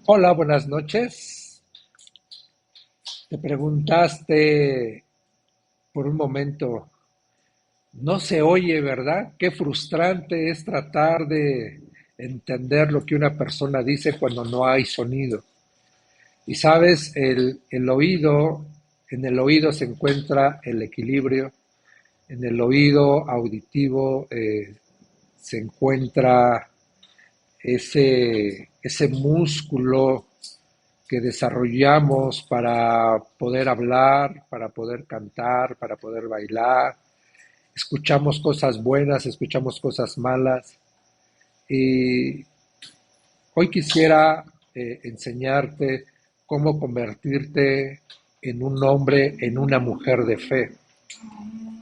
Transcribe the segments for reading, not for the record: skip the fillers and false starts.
Hola, buenas noches. Te preguntaste por un momento, no se oye, ¿verdad? Qué frustrante es tratar de entender lo que una persona dice cuando no hay sonido. Y sabes, el oído, en el oído se encuentra el equilibrio, en el oído auditivo se encuentra ese músculo que desarrollamos para poder hablar, para poder cantar, para poder bailar. Escuchamos cosas buenas, escuchamos cosas malas. Y hoy quisiera enseñarte cómo convertirte en un hombre, en una mujer de fe.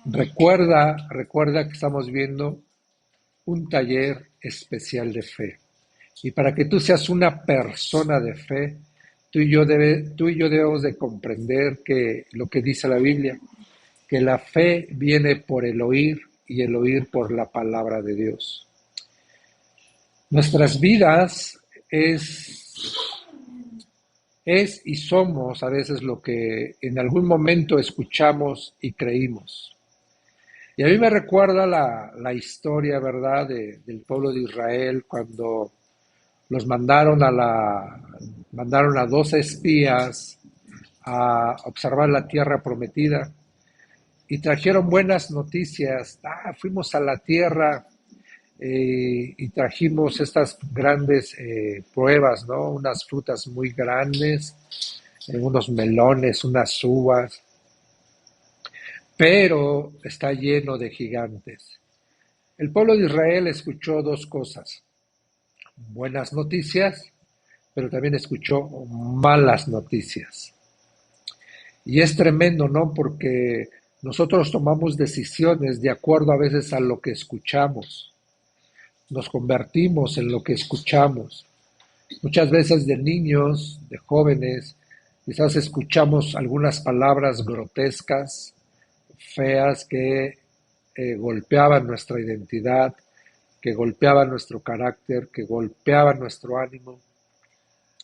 Recuerda que estamos viendo un taller especial de fe. Y para que tú seas una persona de fe, tú y yo debemos de comprender que lo que dice la Biblia, que la fe viene por el oír y el oír por la palabra de Dios. Nuestras vidas es y somos a veces lo que en algún momento escuchamos y creímos. Y a mí me recuerda la historia, ¿verdad?, del pueblo de Israel cuando los mandaron a 12 espías a observar la tierra prometida y trajeron buenas noticias. Fuimos a la tierra y trajimos estas grandes pruebas, ¿no? Unas frutas muy grandes, unos melones, unas uvas, pero está lleno de gigantes. El pueblo de Israel escuchó dos cosas: buenas noticias, pero también escuchó malas noticias. Y es tremendo, ¿no? Porque nosotros tomamos decisiones de acuerdo a veces a lo que escuchamos. Nos convertimos en lo que escuchamos. Muchas veces de niños, de jóvenes, quizás escuchamos algunas palabras grotescas, feas, que golpeaban nuestra identidad, que golpeaban nuestro carácter, que golpeaban nuestro ánimo.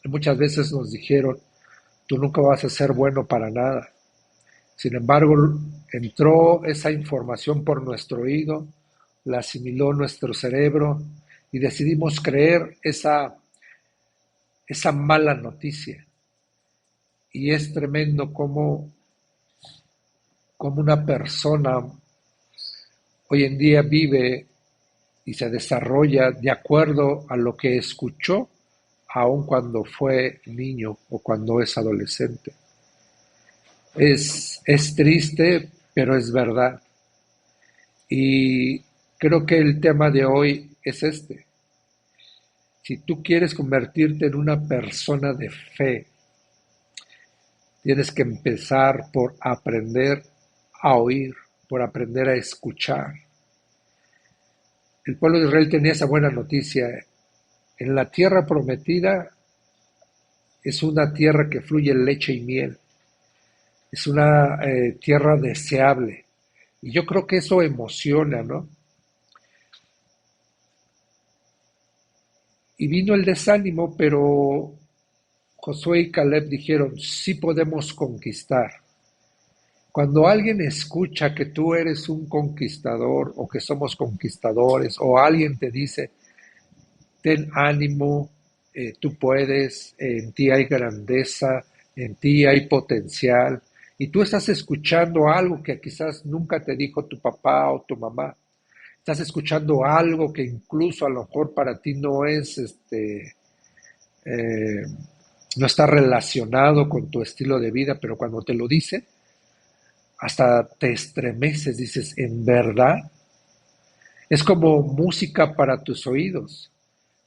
Y muchas veces nos dijeron, tú nunca vas a ser bueno para nada. Sin embargo, entró esa información por nuestro oído, la asimiló nuestro cerebro y decidimos creer esa mala noticia. Y es tremendo cómo una persona hoy en día vive y se desarrolla de acuerdo a lo que escuchó, aun cuando fue niño o cuando es adolescente. Es triste, pero es verdad. Y creo que el tema de hoy es este. Si tú quieres convertirte en una persona de fe, tienes que empezar por aprender a oír, por aprender a escuchar. El pueblo de Israel tenía esa buena noticia. En la tierra prometida es una tierra que fluye leche y miel. Es una tierra deseable. Y yo creo que eso emociona, ¿no? Y vino el desánimo, pero Josué y Caleb dijeron, sí podemos conquistar. Cuando alguien escucha que tú eres un conquistador o que somos conquistadores, o alguien te dice, ten ánimo, tú puedes, en ti hay grandeza, en ti hay potencial, y tú estás escuchando algo que quizás nunca te dijo tu papá o tu mamá, estás escuchando algo que incluso a lo mejor para ti no es, eh, no está relacionado con tu estilo de vida, pero cuando te lo dice, hasta te estremeces, dices, ¿en verdad? Es como música para tus oídos.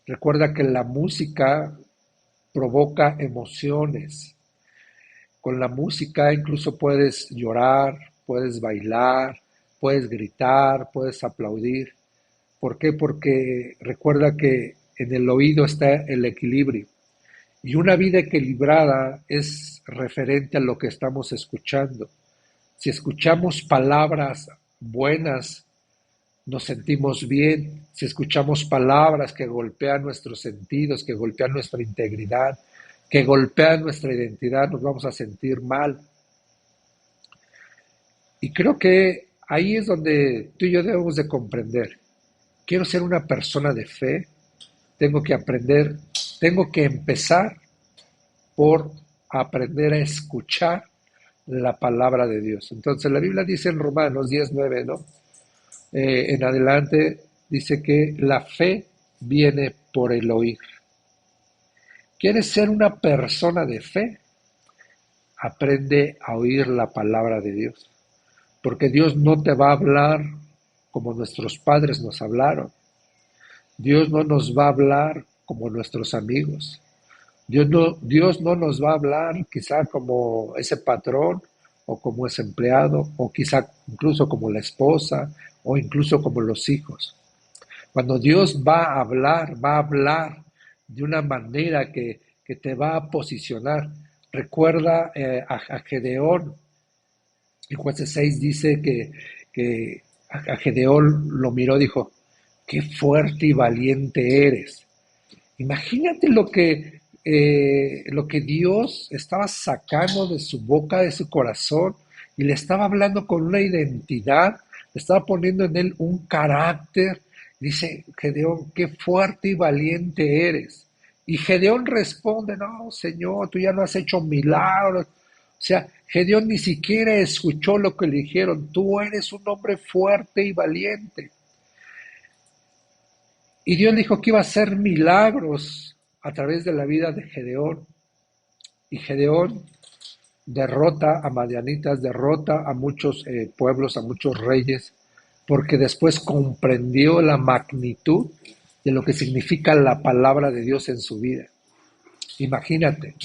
Recuerda que la música provoca emociones. Con la música incluso puedes llorar, puedes bailar, puedes gritar, puedes aplaudir. ¿Por qué? Porque recuerda que en el oído está el equilibrio. Y una vida equilibrada es referente a lo que estamos escuchando. Si escuchamos palabras buenas, nos sentimos bien, si escuchamos palabras que golpean nuestros sentidos, que golpean nuestra integridad, que golpean nuestra identidad, nos vamos a sentir mal. Y creo que ahí es donde tú y yo debemos de comprender. Quiero ser una persona de fe, tengo que aprender, tengo que empezar por aprender a escuchar la palabra de Dios. Entonces la Biblia dice en Romanos 10:9, ¿no? En adelante dice que la fe viene por el oír. ¿Quieres ser una persona de fe? Aprende a oír la palabra de Dios. Porque Dios no te va a hablar como nuestros padres nos hablaron. Dios no nos va a hablar como nuestros amigos. Dios no nos va a hablar quizá como ese patrón o como ese empleado o quizá incluso como la esposa o incluso como los hijos. Cuando Dios va a hablar de una manera que te va a posicionar. Recuerda a Gedeón. En Jueces 6 dice que a Gedeón lo miró y dijo, qué fuerte y valiente eres. Imagínate lo que Dios estaba sacando de su boca, de su corazón, y le estaba hablando con una identidad, le estaba poniendo en él un carácter. Dice Gedeón, qué fuerte y valiente eres. Y Gedeón responde, no, Señor, tú ya no has hecho milagros. O sea, Gedeón ni siquiera escuchó lo que le dijeron, tú eres un hombre fuerte y valiente. Y Dios dijo que iba a hacer milagros a través de la vida de Gedeón. Y Gedeón derrota a madianitas, derrota a muchos pueblos, a muchos reyes, porque después comprendió la magnitud de lo que significa la palabra de Dios en su vida. Imagínate,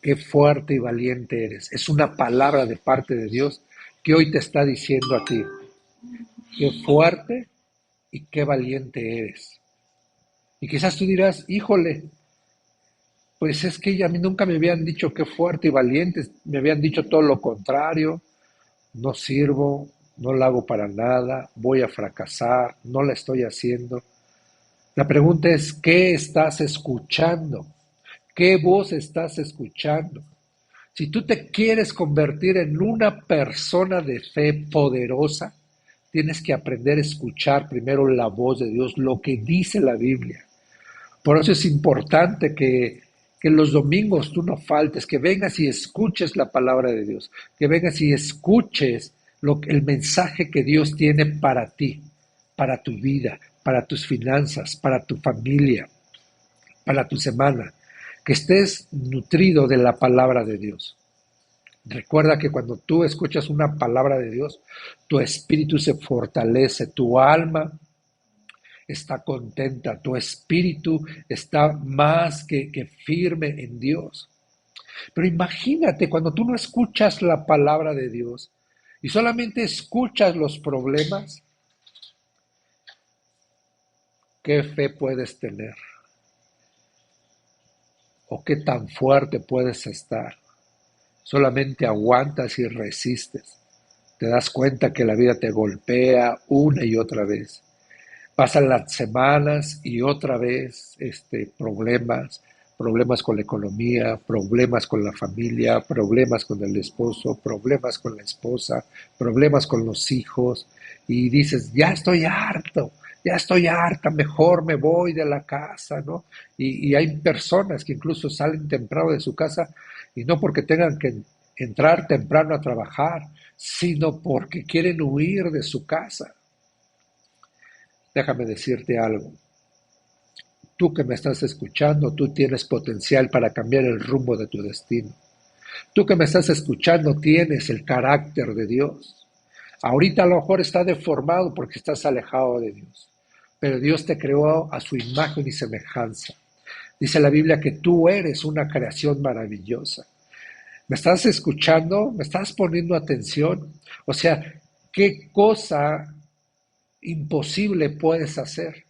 qué fuerte y valiente eres. Es una palabra de parte de Dios que hoy te está diciendo a ti, qué fuerte y qué valiente eres. Y quizás tú dirás, híjole, pues es que a mí nunca me habían dicho qué fuerte y valiente, me habían dicho todo lo contrario, no sirvo, no la hago para nada, voy a fracasar, no la estoy haciendo. La pregunta es, ¿qué estás escuchando? ¿Qué voz estás escuchando? Si tú te quieres convertir en una persona de fe poderosa, tienes que aprender a escuchar primero la voz de Dios, lo que dice la Biblia. Por eso es importante que los domingos tú no faltes, que vengas y escuches la palabra de Dios, que vengas y escuches el mensaje que Dios tiene para ti, para tu vida, para tus finanzas, para tu familia, para tu semana, que estés nutrido de la palabra de Dios. Recuerda que cuando tú escuchas una palabra de Dios, tu espíritu se fortalece, tu alma está contenta, tu espíritu está más que firme en Dios. Pero imagínate cuando tú no escuchas la palabra de Dios y solamente escuchas los problemas, ¿qué fe puedes tener? ¿O qué tan fuerte puedes estar? Solamente aguantas y resistes. Te das cuenta que la vida te golpea una y otra vez. Pasan las semanas y otra vez problemas con la economía, problemas con la familia, problemas con el esposo, problemas con la esposa, problemas con los hijos, y dices, ya estoy harta, mejor me voy de la casa, ¿no? Y hay personas que incluso salen temprano de su casa, y no porque tengan que entrar temprano a trabajar, sino porque quieren huir de su casa. Déjame decirte algo. Tú que me estás escuchando, tú tienes potencial para cambiar el rumbo de tu destino. Tú que me estás escuchando, tienes el carácter de Dios. Ahorita a lo mejor está deformado porque estás alejado de Dios. Pero Dios te creó a su imagen y semejanza. Dice la Biblia que tú eres una creación maravillosa. ¿Me estás escuchando? ¿Me estás poniendo atención? O sea, ¿qué cosa imposible puedes hacer?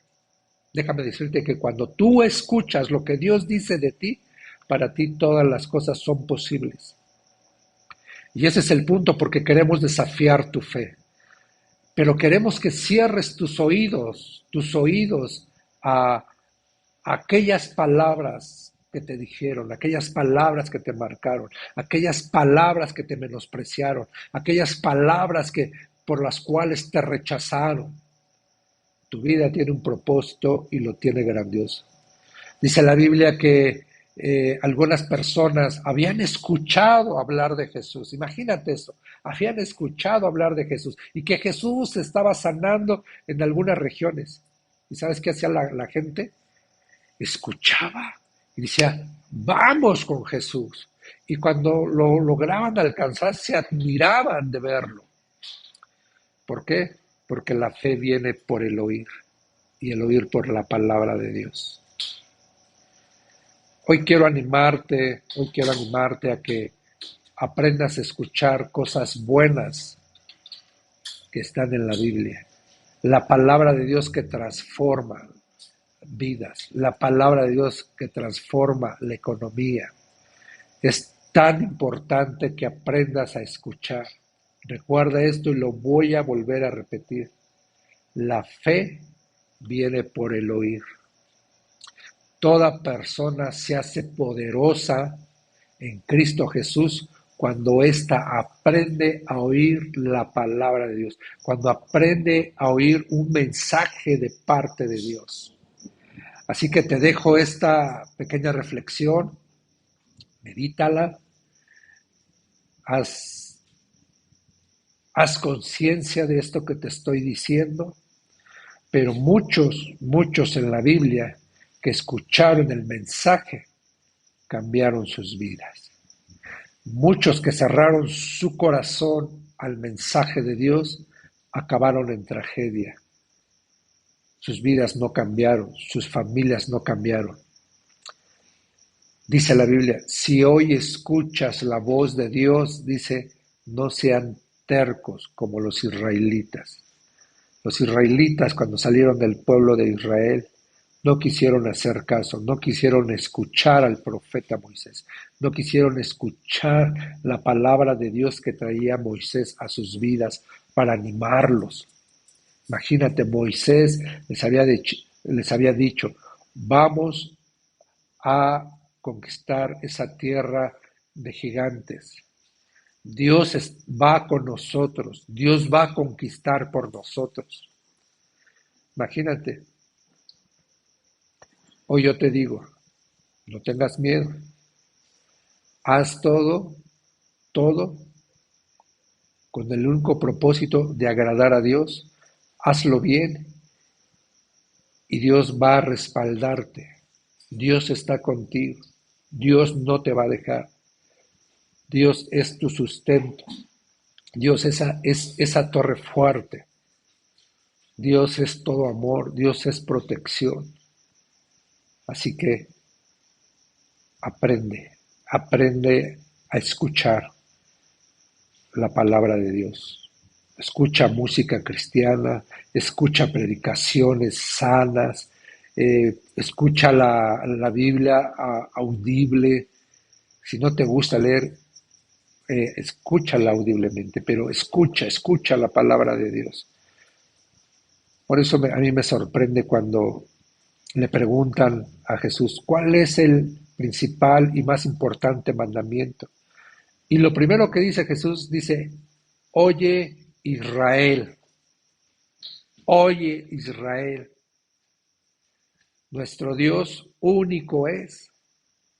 Déjame decirte que cuando tú escuchas lo que Dios dice de ti, para ti todas las cosas son posibles. Y ese es el punto porque queremos desafiar tu fe. pero queremos que cierres tus oídos a aquellas palabras que te dijeron, aquellas palabras que te marcaron, aquellas palabras que te menospreciaron, aquellas palabras que por las cuales te rechazaron. Tu vida tiene un propósito y lo tiene grandioso. Dice la Biblia que algunas personas habían escuchado hablar de Jesús. Imagínate eso, habían escuchado hablar de Jesús y que Jesús estaba sanando en algunas regiones. ¿Y sabes qué hacía la gente? Escuchaba y decía, vamos con Jesús. Y cuando lo lograban alcanzar, se admiraban de verlo. ¿Por qué? Porque la fe viene por el oír y el oír por la palabra de Dios. Hoy quiero animarte a que aprendas a escuchar cosas buenas que están en la Biblia. La palabra de Dios que transforma vidas, la palabra de Dios que transforma la economía. Es tan importante que aprendas a escuchar. Recuerda esto y lo voy a volver a repetir. La fe viene por el oír. Toda persona se hace poderosa en Cristo Jesús cuando ésta aprende a oír la palabra de Dios, cuando aprende a oír un mensaje de parte de Dios. Así que te dejo esta pequeña reflexión, medítala, haz conciencia de esto que te estoy diciendo, pero muchos en la Biblia que escucharon el mensaje cambiaron sus vidas. Muchos que cerraron su corazón al mensaje de Dios acabaron en tragedia. Sus vidas no cambiaron, sus familias no cambiaron. Dice la Biblia, si hoy escuchas la voz de Dios, dice, no sean tercos como los israelitas. Los israelitas, cuando salieron del pueblo de Israel, no quisieron hacer caso, no quisieron escuchar al profeta Moisés, no quisieron escuchar la palabra de Dios que traía Moisés a sus vidas para animarlos. Imagínate, Moisés les había dicho, vamos a conquistar esa tierra de gigantes. Dios va con nosotros, Dios va a conquistar por nosotros. Imagínate. Hoy yo te digo, no tengas miedo, haz todo con el único propósito de agradar a Dios, hazlo bien y Dios va a respaldarte, Dios está contigo, Dios no te va a dejar, Dios es tu sustento, Dios es esa torre fuerte, Dios es todo amor, Dios es protección. Así que aprende a escuchar la palabra de Dios. Escucha música cristiana, escucha predicaciones sanas, escucha la Biblia audible. Si no te gusta leer, escúchala audiblemente, pero escucha la palabra de Dios. Por eso a mí me sorprende cuando le preguntan a Jesús, ¿cuál es el principal y más importante mandamiento? Y lo primero que dice Jesús, dice, oye Israel, nuestro Dios único es,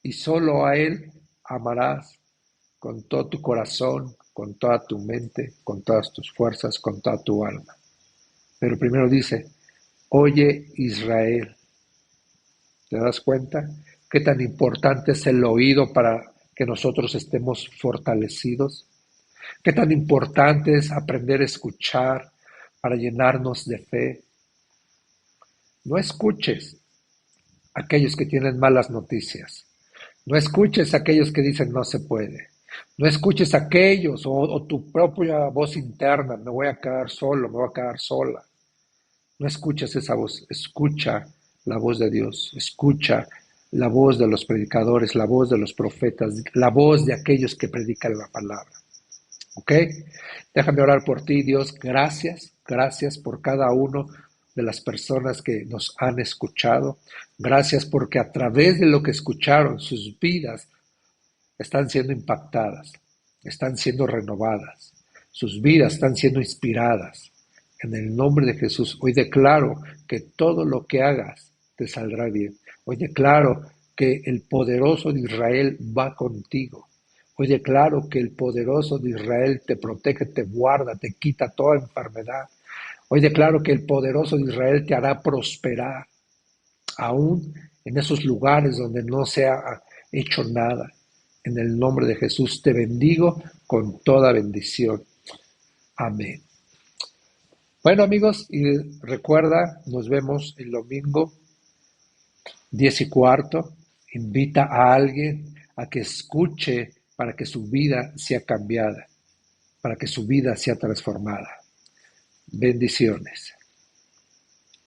y solo a Él amarás con todo tu corazón, con toda tu mente, con todas tus fuerzas, con toda tu alma. Pero primero dice, oye Israel. ¿Te das cuenta? ¿Qué tan importante es el oído para que nosotros estemos fortalecidos? ¿Qué tan importante es aprender a escuchar para llenarnos de fe? No escuches a aquellos que tienen malas noticias. No escuches a aquellos que dicen no se puede. No escuches a aquellos o tu propia voz interna, me voy a quedar solo, me voy a quedar sola. No escuches esa voz, escucha la voz de Dios, escucha la voz de los predicadores, la voz de los profetas, la voz de aquellos que predican la palabra. ¿Ok? Déjame orar por ti, Dios, gracias. Gracias por cada uno de las personas que nos han escuchado. Gracias porque a través de lo que escucharon, sus vidas están siendo impactadas, están siendo renovadas, sus vidas están siendo inspiradas. En el nombre de Jesús, hoy declaro que todo lo que hagas te saldrá bien. Hoy declaro que el poderoso de Israel va contigo. Hoy declaro que el poderoso de Israel te protege, te guarda, te quita toda enfermedad. Hoy declaro que el poderoso de Israel te hará prosperar, aún en esos lugares donde no se ha hecho nada. En el nombre de Jesús te bendigo con toda bendición. Amén. Bueno, amigos, y recuerda, nos vemos el domingo 10:15. Invita a alguien a que escuche para que su vida sea cambiada, para que su vida sea transformada. Bendiciones.